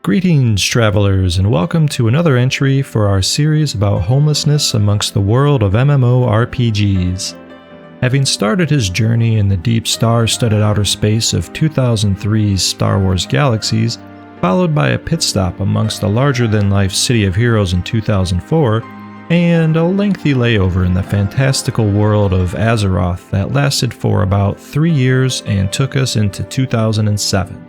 Greetings, travelers, and welcome to another entry for our series about homelessness amongst the world of MMORPGs. Having started his journey in the deep star-studded outer space of 2003's Star Wars Galaxies, followed by a pit stop amongst the larger-than-life City of Heroes in 2004, and a lengthy layover in the fantastical world of Azeroth that lasted for about 3 years and took us into 2007.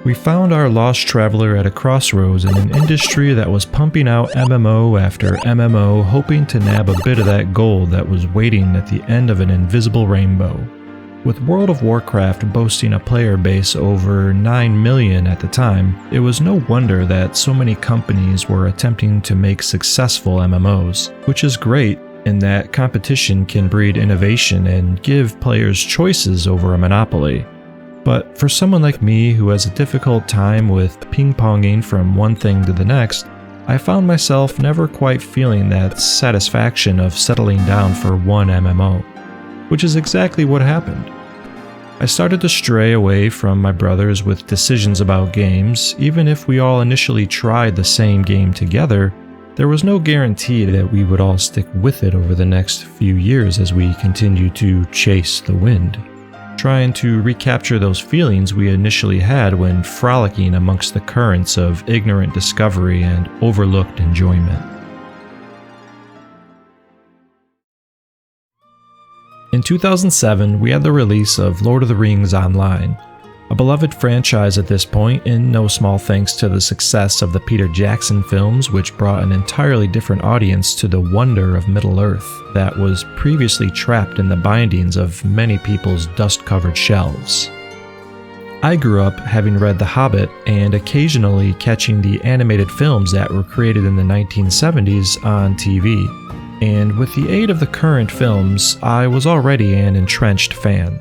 We found our lost traveler at a crossroads in an industry that was pumping out MMO after MMO, hoping to nab a bit of that gold that was waiting at the end of an invisible rainbow. With World of Warcraft boasting a player base over 9 million at the time, it was no wonder that so many companies were attempting to make successful MMOs, which is great in that competition can breed innovation and give players choices over a monopoly. But for someone like me who has a difficult time with ping-ponging from one thing to the next, I found myself never quite feeling that satisfaction of settling down for one MMO, which is exactly what happened. I started to stray away from my brothers with decisions about games. Even if we all initially tried the same game together, there was no guarantee that we would all stick with it over the next few years as we continued to chase the wind, trying to recapture those feelings we initially had when frolicking amongst the currents of ignorant discovery and overlooked enjoyment. In 2007, we had the release of Lord of the Rings Online, a beloved franchise at this point, in no small thanks to the success of the Peter Jackson films, which brought an entirely different audience to the wonder of Middle-earth that was previously trapped in the bindings of many people's dust-covered shelves. I grew up having read The Hobbit and occasionally catching the animated films that were created in the 1970s on TV, and with the aid of the current films, I was already an entrenched fan.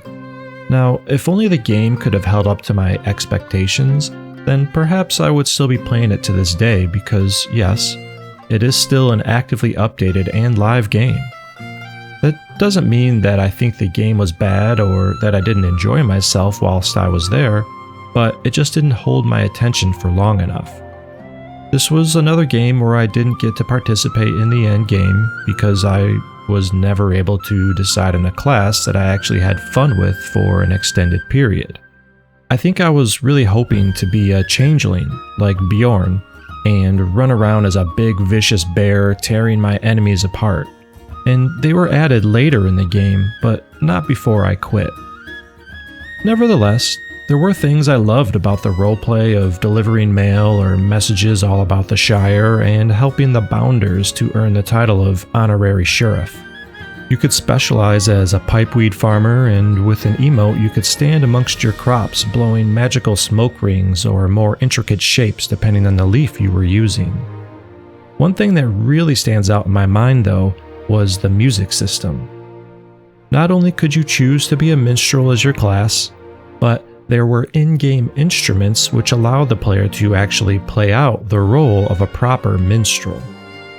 Now, if only the game could have held up to my expectations, then perhaps I would still be playing it to this day because, yes, it is still an actively updated and live game. That doesn't mean that I think the game was bad or that I didn't enjoy myself whilst I was there, but it just didn't hold my attention for long enough. This was another game where I didn't get to participate in the end game because I was never able to decide on a class that I actually had fun with for an extended period. I think I was really hoping to be a changeling, like Bjorn, and run around as a big vicious bear tearing my enemies apart. And they were added later in the game, but not before I quit. Nevertheless, there were things I loved about the roleplay of delivering mail or messages all about the Shire and helping the Bounders to earn the title of Honorary Sheriff. You could specialize as a pipeweed farmer, and with an emote you could stand amongst your crops blowing magical smoke rings or more intricate shapes depending on the leaf you were using. One thing that really stands out in my mind though was the music system. Not only could you choose to be a minstrel as your class, but there were in-game instruments which allowed the player to actually play out the role of a proper minstrel.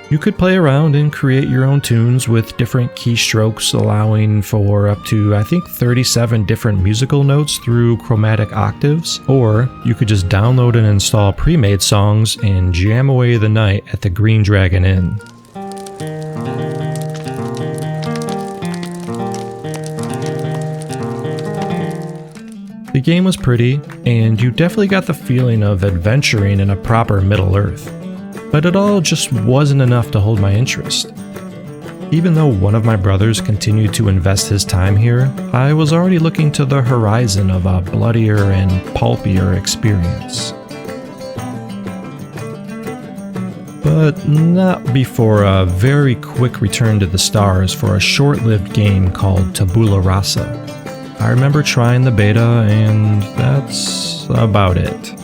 You could play around and create your own tunes with different keystrokes, allowing for up to, I think, 37 different musical notes through chromatic octaves, or you could just download and install pre-made songs and jam away the night at the Green Dragon Inn. The game was pretty, and you definitely got the feeling of adventuring in a proper Middle-earth, but it all just wasn't enough to hold my interest. Even though one of my brothers continued to invest his time here, I was already looking to the horizon of a bloodier and pulpier experience. But not before a very quick return to the stars for a short-lived game called Tabula Rasa. I remember trying the beta, and that's about it.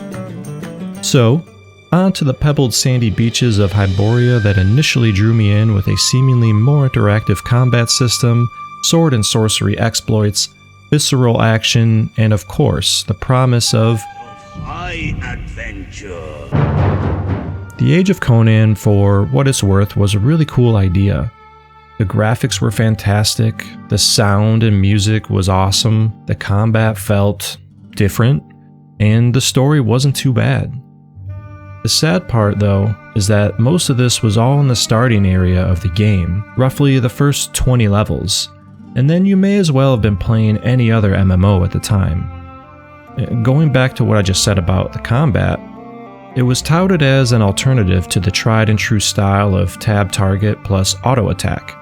So, on to the pebbled sandy beaches of Hyboria that initially drew me in with a seemingly more interactive combat system, sword and sorcery exploits, visceral action, and of course, the promise of high adventure. The Age of Conan, for what it's worth, was a really cool idea. The graphics were fantastic, the sound and music was awesome, the combat felt different, and the story wasn't too bad. The sad part, though, is that most of this was all in the starting area of the game, roughly the first 20 levels, and then you may as well have been playing any other MMO at the time. Going back to what I just said about the combat, it was touted as an alternative to the tried and true style of tab target plus auto attack,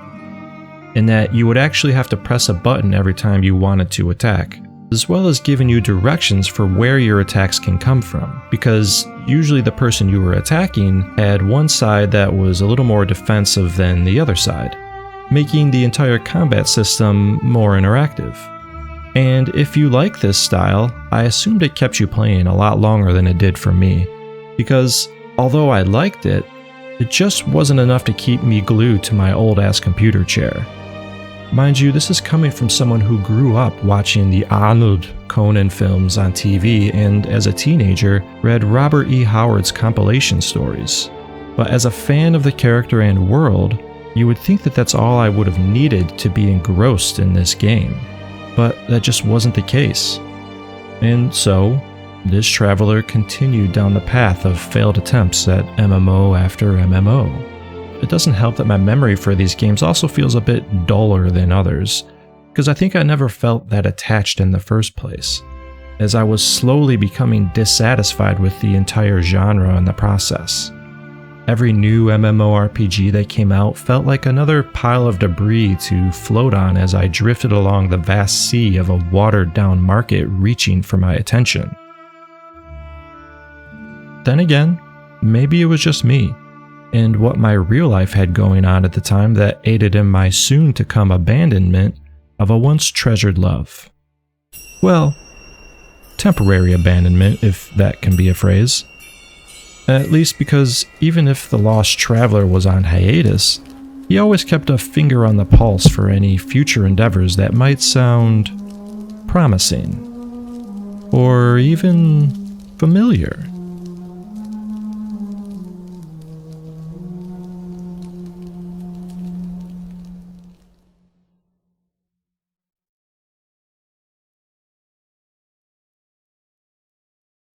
in that you would actually have to press a button every time you wanted to attack, as well as giving you directions for where your attacks can come from, because usually the person you were attacking had one side that was a little more defensive than the other side, making the entire combat system more interactive. And if you like this style, I assumed it kept you playing a lot longer than it did for me, because although I liked it, it just wasn't enough to keep me glued to my old-ass computer chair. Mind you, this is coming from someone who grew up watching the Ando Conan films on TV and as a teenager read Robert E. Howard's compilation stories. But as a fan of the character and world, you would think that that's all I would have needed to be engrossed in this game. But that just wasn't the case. And so, this traveler continued down the path of failed attempts at MMO after MMO. It doesn't help that my memory for these games also feels a bit duller than others, because I think I never felt that attached in the first place, as I was slowly becoming dissatisfied with the entire genre in the process. Every new MMORPG that came out felt like another pile of debris to float on as I drifted along the vast sea of a watered-down market reaching for my attention. Then again, maybe it was just me, and what my real life had going on at the time that aided in my soon-to-come abandonment of a once-treasured love. Well, temporary abandonment, if that can be a phrase. At least because even if the lost traveler was on hiatus, he always kept a finger on the pulse for any future endeavors that might sound promising, or even familiar.